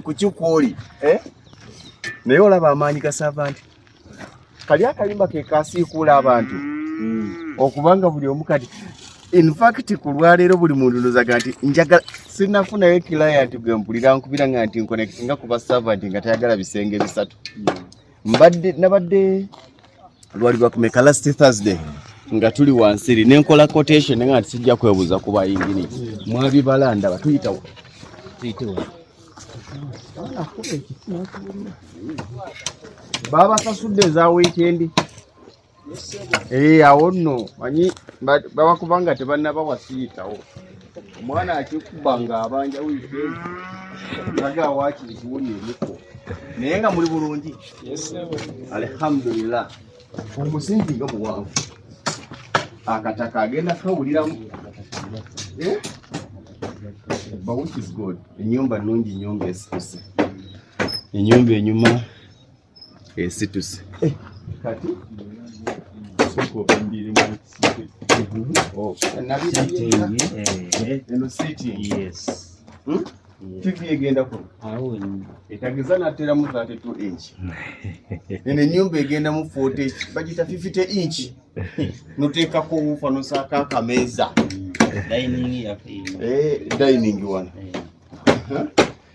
kuchikwoli naye olaba amaanyi ga Servant kali akalimba ke kasiikuula abantu okubanga buli omu kati in fact ku lwaleero buli muntu nozaga nti njagala sinafunayo client gwe mpulira nkubira nga nti nkonekitinga kuba Servant nga tayagala bisenge bisatu nabadde lwali lwakumeka last Thursday nga tuli wansiri nenkola quotation nga sijja kwebuuza ku bayingini mwabibala ndaba tuyitawo baba kasudde za weekend awo nno manyi babakubanga tebannaba wasiitawo omwana akikuba nga abanja weekend laga wakiri kiwuli emiko naye nga muli bulungi alhamdulillah omusingi nga muwanvu akataka agenda kawuliramu but which is good ennyumba nnungi ennyumba esituse ennyumba enyuma esituse kati TV egenda ko etageza nateramu 32 inch ene ennyumba egenda mu 40 bagita 50 inch noteekako ufa nosaka akameza dining one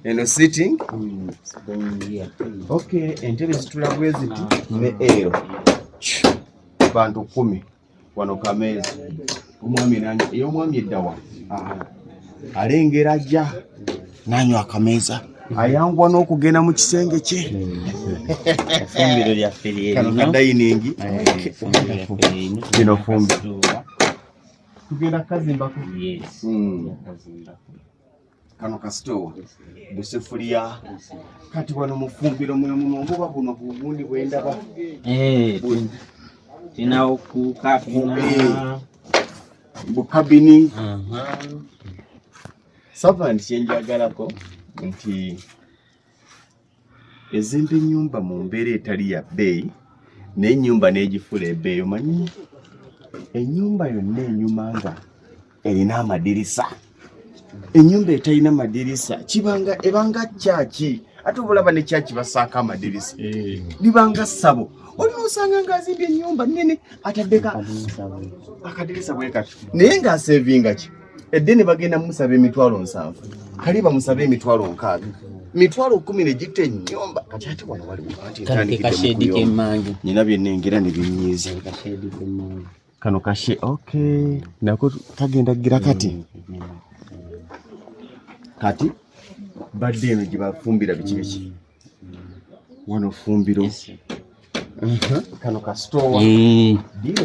eno sitting okay entebe zitulabwe ziti ne ero bantu 10 wano kameza omwami nange eyo omwami eddawa alengera ajja nanywa akameza ayangwa n'okugenda mu kisenge kye fumbiro lya ferieri kano dining bino fumbi tugenda kazimbako kano kasitowa busefuliya kati wano mufumbiro mwe munongoba buno bugundi bwendaba tina okukapina bukabini Servant kyenjagalako nti ezimba ennyumba mu mbeera etali ya bbeeyi n'ennyumba n'egifula ebbeeyi omanyi ennyumba yonna enyuma nga erina amadirisa ennyumba etalina madirisa ebanga kyaki ate obulaba ne kyaki basaaka amadirisa libanga ssabo olina osanga ng'azimbye ennyumba nnene ataddeka akadirisa bwe kati naye ng'asevinga ki edde ne bagenda musaba emitwalo 7 kali bamusaba emitwalo 6 mitwalo 10 ne gitta ennyumba kati ate wano wali nina byennengera ne binyiiza kano kashe okay nako kagenda gira kati badde eno gye bafumbira biki wano fumbiro kano kasitowa dino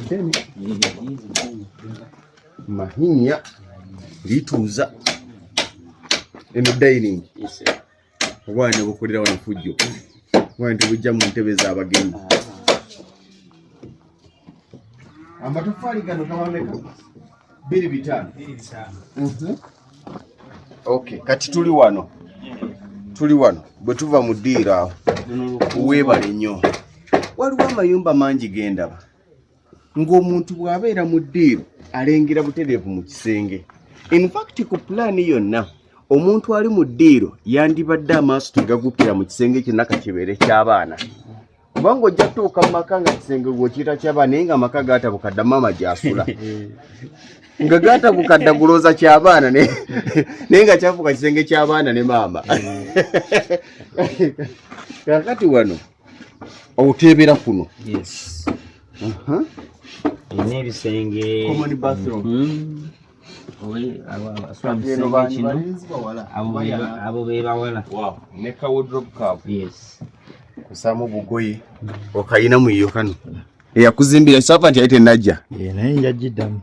ddene mahinya lituuza eno dining obwana bukulira wano fujjo bwana tebujja mu ntebe z'abagenyi amatofaali gano kabameka 2-5 okay kati tuli wano bwe tuva mu ddiiro awo weebale nnyo waliwo amayumba mangi gendaba ng'omuntu bw'abeera mu ddiiro alengera butereevu mu kisenge in fact ku pulaani yonna omuntu ali mu ddiiro yandibadde amaaso tegagukira mu kisenge kyonna kakibeere ky'abaana kubanga ojja tuuka mu maka nga kisenge gw'okiyita ky'abaana naye nga amaka gaatabukadda maama gy'asula nga gaatabukadda gulooza ky'abaana naye nga kyafuuka kisenge ky'abaana ne maama kakati wano oteebera kuno ine ebisenge common bathroom abo be bawala ne ka wardrobe cup kusaamu bugoye okayina mu iyo kano eyakuzimbira Servant yayite najja naye njagiddamu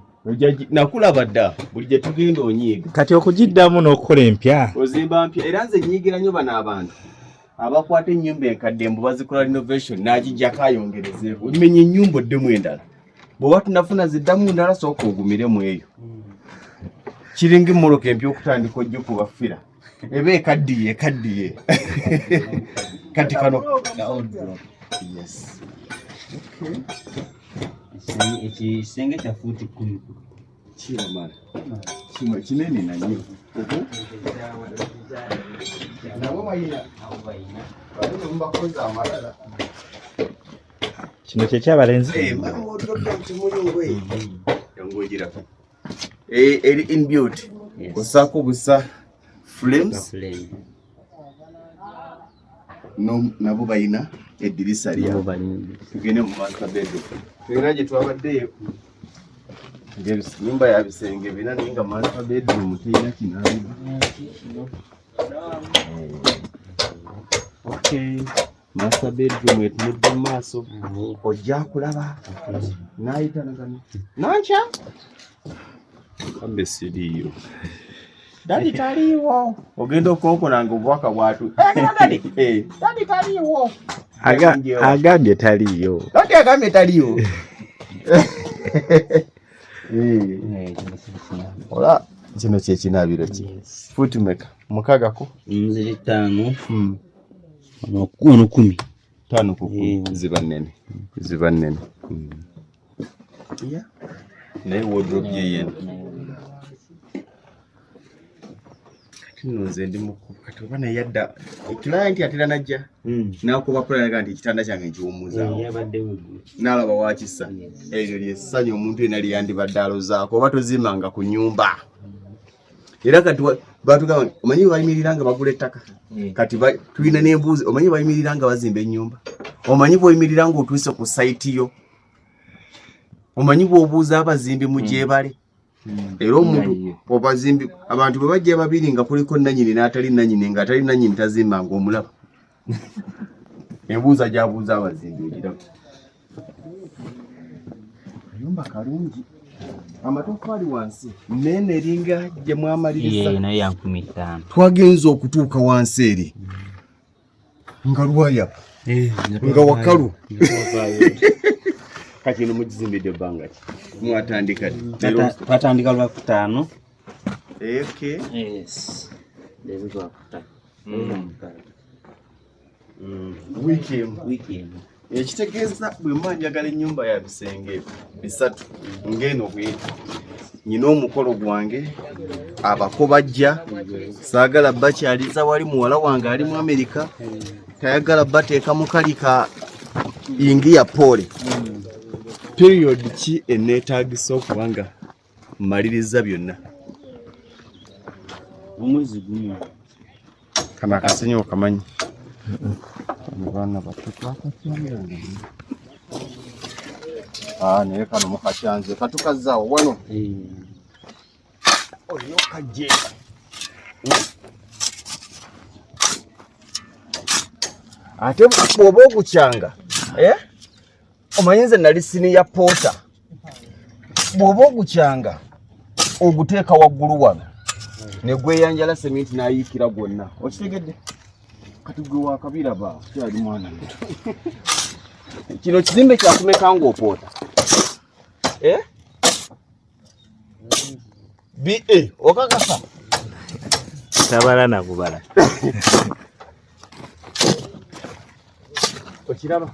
nakulaba dda buli gye tugenda onyiiga kati okugiddamu n'okukola empya ozimba mpya era nze nyiigira nnyo bano abantu abakwata ennyumba enkadde mbu bazikola renovation n'agijjako ayongerezeeko olimenya ennyumba oddemu endala bw'oba tunafuna ziddamu ndala sooka ogumiremu eyo kiringa emmoloka empya okutandika ojja kubafira eba ekaddiye kati kano ekisenge kya fuuti 10 Kiramala. Kino kinene nanyo. Nabo bayina. Bali mbakoza amalala. Kino kye kyabalenzi. Mama wodrobe kimuli ngwe. Yangogira. Eri inbuilt. Osako busa frames. No nabo bayina edirisa lya. Tugene mu master bedroom. Tweraje twabaddeyo. Nyumba ya bisenge bina ninga master bedroom teyina kinabi. Okay. Master bedroom etumudde mu maaso. Ojja kulaba. Naayita nagano. Nancha? Kambe siriyo. Dadi taliwo. Ogenda okonkona nga obwaka bwatu. Dadi taliwo. Agambye taliyo. Dadi agambye taliyo. Ola kino kye kinaabiro ki? Foot maker. Mukaga ko? Nziri 5. Ono 10. 5 ku ziba nnene. Ziba nnene. Yeah. Naye wardrobe ye yena. Nze ndi mukuba kati oba naye yadda client atera najja n'akuba plan nti ekitanda kyange nkiwumuzaawo n'alaba wakissa eryo lyessanyu omuntu yena lyandibadde alozaako oba tozimanga ku nyumba era kati batugamba omanyi bayimirira nga bagula ettaka kati tulina n'embuuzi omanyi bayimirira nga bazimba ennyumba omanyi bwoyimirira nga otuuse ku sayiti yo omanyi bw'obuuza abazimbi mu gyebale era omuntu obazimbi abantu bwe bajja babiri nga kuliko nannyini n'atali nannyini nga atali nannyini tazimba nga omulaba embuuza gy'abuuza abazimbi ogiraba kayumba kalungi amatoffaali wansi nene eringa gye mwamaliriza naye ya 15 twagenza okutuuka wansi eri nga lwayapa nga wakalu kati no mujizimbidde ebbanga ki mwatandika twatandika lwa 5. Okay. Yes. Lero lwa 5. Weekend. Ekitegeeza bwe mbanjagala ennyumba ya bisenge bisatu ng'eno bw'eti nyina omukolo gwange abako bajja saagala bakyaliza wali muwala wange ali mu Amerika tayagala bateeka mu kali ka ingi ya pole period ki eneetaagisa okuba nga mmaliriza byonna omwezi gumu kana akasenyi okamanyi abaana bato twakakyamira naye kano mukakyanze katukazaawo wano oyo kajje ate bw'oba ogukyanga omanyi nze nali sini ya poota bw'oba ogukyanga oguteeka waggulu wano ne gweyanjala seminti n'ayiikira gwonna okitegedde kati gwe wakabiraba kyali mwana kino kizimbe kyakumeka ng'opoota BA okakasa tabala na kubala okiraba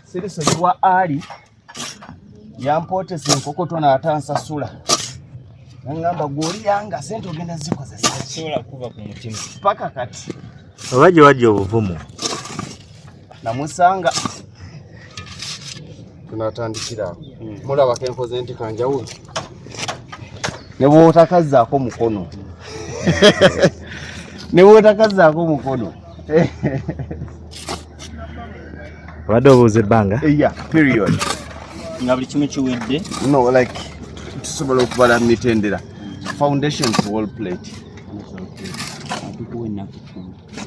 Seriso yiwa ali yampootesa enkokoto n'atansasula ngamba gwoli yanga sente ogenda zikozesa sobola kuba ku mutima paka kati obaje wajja obuvumu namusanga tunatandikira mulaba kenkoze nti kanjawulo ne bw'otakazaako mukono ne bw'otakazaako mukono wadde obuuza ebbanga period nga buli kimu kiwedde no like tusobola okubala mitendera foundation to wall plate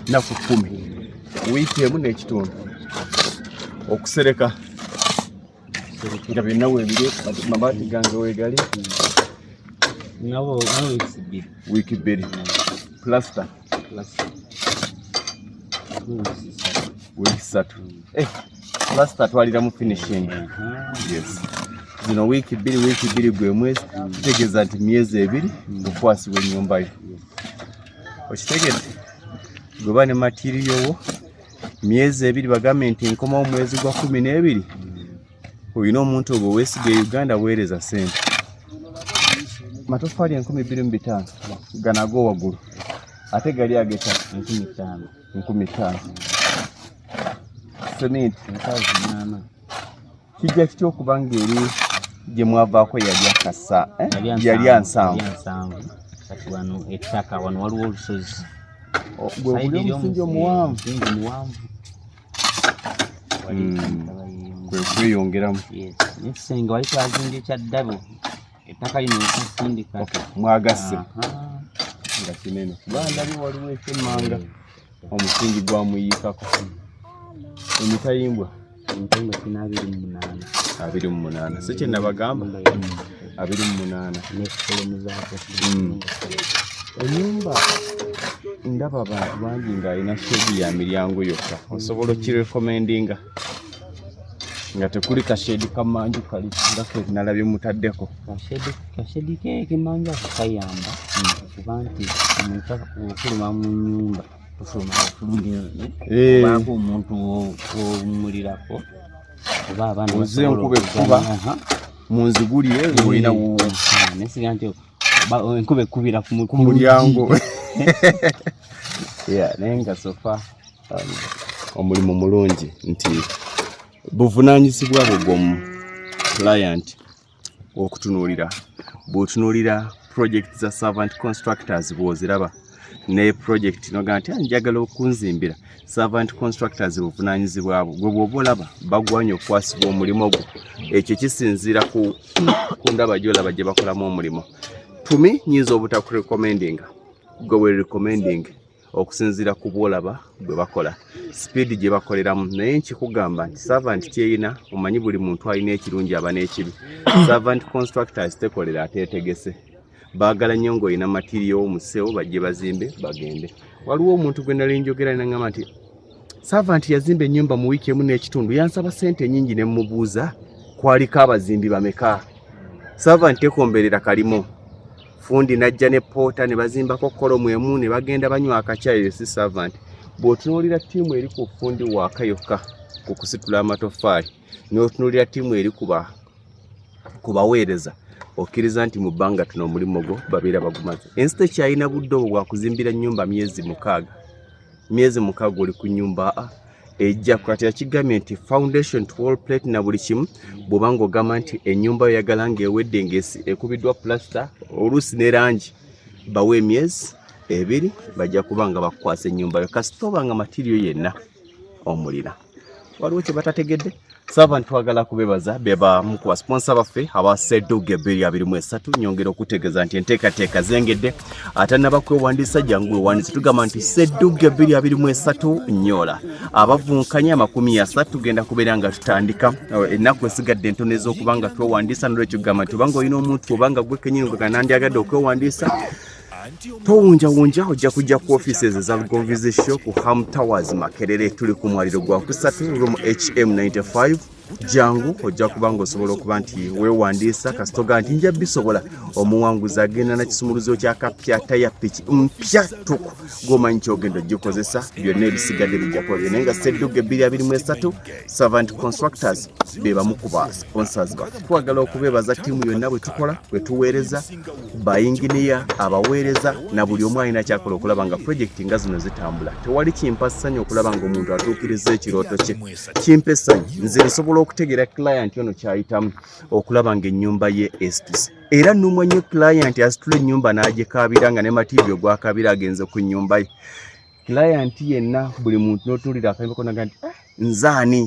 nafu 10 wiiki emu n'ekitundu okusereka nga byonna weebiri mabaati gange weegali wiiki 2 plaster wiiki 3 plaster twaliramu finishing yes zino wiiki 2 gwe mwezi kitegeeza nti myezi 2 okwasibwa ennyumba yo okitegedde gweba ne material wo myezi 2 bagamenti nkoma omwezi gwa 12 oyina omuntu ogwo weesiga Uganda weereza sente matofali 25,000 ganago wagulu ate gali ageta 15,000 sementi 8,000 kijja kityo okubanga eri gye mwavaako yali akasa yali ansanvu kati wano ettaka wano waliwo olusozi gwe guli omusingi omuwanvu kweyongeramu nekisenga wali twazimbye kyaddabu ettaka lino ekisindika mwagasse nga kinene bandali waliwo ekyemmanga omusingi gwamuyiikako emitayimbwa kina 28 si kye nabagamba 28 ennyumba ndaba abantu bangi ng'alina shedi ya miryango yokka osobola okirekomendinga nga tekuli kashedi kamanju kali nga ke nalabye mutaddeko kashedi kemanju akayamba kuba nti omuntu okuluma mu nnyumba tufuluma bulungi baako omuntu omulirako oba abaana oze nkube kuba mu nziguli ezo olina nesiga nti enkube ekkubira ku mulyango naye nga sofa omulimu mulungi nti buvunaanyizibwa bw'omu client okutunuulira bw'otunuulira project za Servant Constructors bw'oziraba ne project noga nti njagala okunzimbira Servant Constructors buvunaanyizibwa bwe bw'oba olaba bagwanya okwasibwa omulimu gwo ekyo kisinziira ku ndaba gy'olaba gye bakolamu omulimu tumi nyinza obutakurekomendinga gwe we recommending okusinziira ku bwolaba bwe bakola speed gye bakoleramu naye nkikugamba nti Servant kyeyina omanyi buli muntu alina ekirungi aba n'ekibi Servant Constructors tekolera ateetegese baagala nnyo ng'olina material omusewo bajje bazimbe bagende waliwo omuntu gwe nali njogera nangamba nti Servant yazimba ennyumba mu wiiki emu n'ekitundu yansaba ssente nnyingi ne mmubuuza kwaliko abazimbi bameka Servant tekomberera kalimo fundi najja ne pota ne bazimbako kolomu emu ne bagenda banywa akacyayi si Servant bw'otunuulira ttiimu eri ku fundi waaka yokka ku kusitula amatoffaali n'otunuulira ttiimu eri kubaweereza okkiriza nti mu bbanga tuno omulimu gwo babeera bagumaze ensite kyalina budde obwo bwa kuzimbira nnyumba myezi 6 oli ku nnyumba ejja kati yakigambye nti foundation to wall plate na buli kimu bw'obanga ogamba nti ennyumba oyagala ng'ewedde ng'esi ekubiddwa plaster oluusi ne langi bawe emyezi 2 bajja kuba nga bakwasa ennyumba yo kasita obanga materiyo yenna omulira waliwo kye batategedde Servant twagala kubebaza beba mu ku sponsor baffe aba Sedduge 223 nyongera okutegeeza nti enteekateeka zengedde atanaba kwewandiisa jangu ewandiise tugamba nti Sedduge 223 nyola abavunkanya 30 tugenda kubeera nga tutandika ennaku esigadde entono ez'okubanga twewandiisa n'olwekyo tugamba nti obanga olina omuntu obanga gwe kennyini nga nandyagadde okwewandiisa towunjawunja ojja kujja ku offices za Lugonvizi Show ku Ham Towers Makerere tuli ku mwaliro gwa kusatu room HM95 jangu ojja kubanga osobola okuba nti weewandiisa kasitoga nti nja bisobola omuwanguzi agenda na kisumuluzo kya kapyata ya piki mpya tuku gomanyi kyogenda ogikozesa byonna ebisigadde bijjakola naye nga Sedduge 223 Servant Constructors be bamu ku ba sponsors baffe twagala okubeebaza ttiimu yonna bwe tukola bwe tuweereza bayinginiya abaweereza na buli omu alina kyakola okulaba nga projekiti nga zino zitambula tewali kimpa ssanyu okulaba nga omuntu atuukiriza ekirooto kye kimpa essanyu nze nsobola okutegeera client ono kyayitamu okulaba nga ennyumba ye esituse era n'umwanyi client asitula ennyumba n'agikaabira nga ne materiyo gwakaabira agenze ku nnyumba ye client yenna buli muntu n'otuulira akayimba naga nti nzaani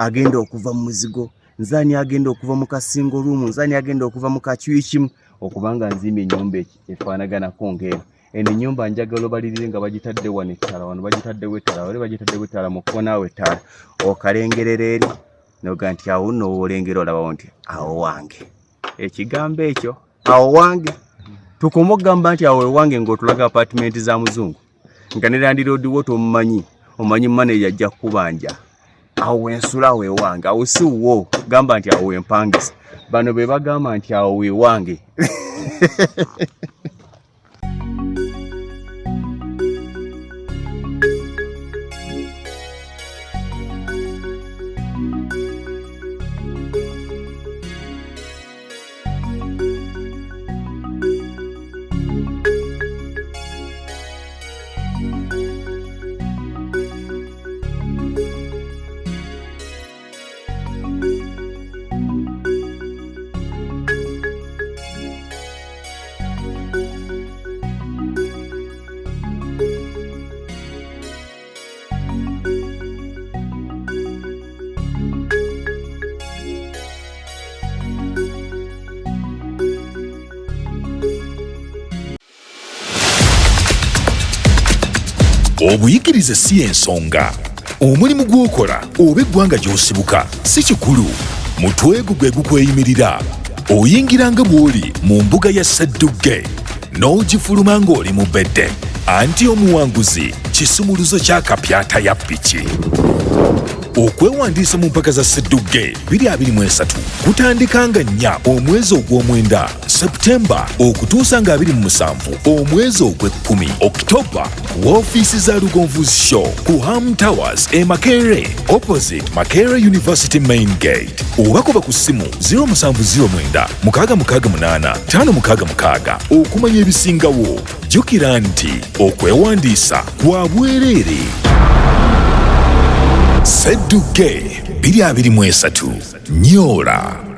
agenda okuva mu muzigo nzaani agenda okuva mu kasingo ruumu nzaani agenda okuva mu kakyuyi kimu okubanga nzimba ennyumba efaanaganako ng'eno eno ennyumba njagala obalirire nga bagitadde wano ettala wano bagitaddewo ettala wali bagitaddewo ettala mu kkoonaawo ettala okalengerera eri noga nti awo nno olengera olabawo nti awo wange ekigambo ekyo awo wange tukoma okugamba nti awo ewange ng'otulaga apatimenti za muzungu nga ne landiroodi wo tomumanyi omanyi maneja ajja kukubanja awo wensula awo ewange awo si wo gamba nti awo wempangisa bano be bagamba nti awo wewange obuyigirize si ensonga. Omulimu gw'okola oba eggwanga gy'osibuka si kikulu. Mutwe gwo gwe gukweyimirira. Oyingiranga bw'oli mu mbuga ya Sseddugge n'ogifuluma ng'oli mu bedde. Anti omuwanguzi kisumuluzo ky'akapyata ya ppiki. Okwewandiisa mu mpaka za Sseddugge 2023 kutandika nga 4 omwezi ogw'omwenda Septemba okutuusa nga 27 omwezi ogw'ekkumi Oktoba ku woofiisi za Lugonvuzi Show ku Ham Towers e Makerere opposite Makerere University Main Gate. Oba kuba ku ssimu 0709 668 566 okumanya ebisingawo. Jjukira nti okwewandiisa kwa bwereere. Sseddugge 2023 Nyoola.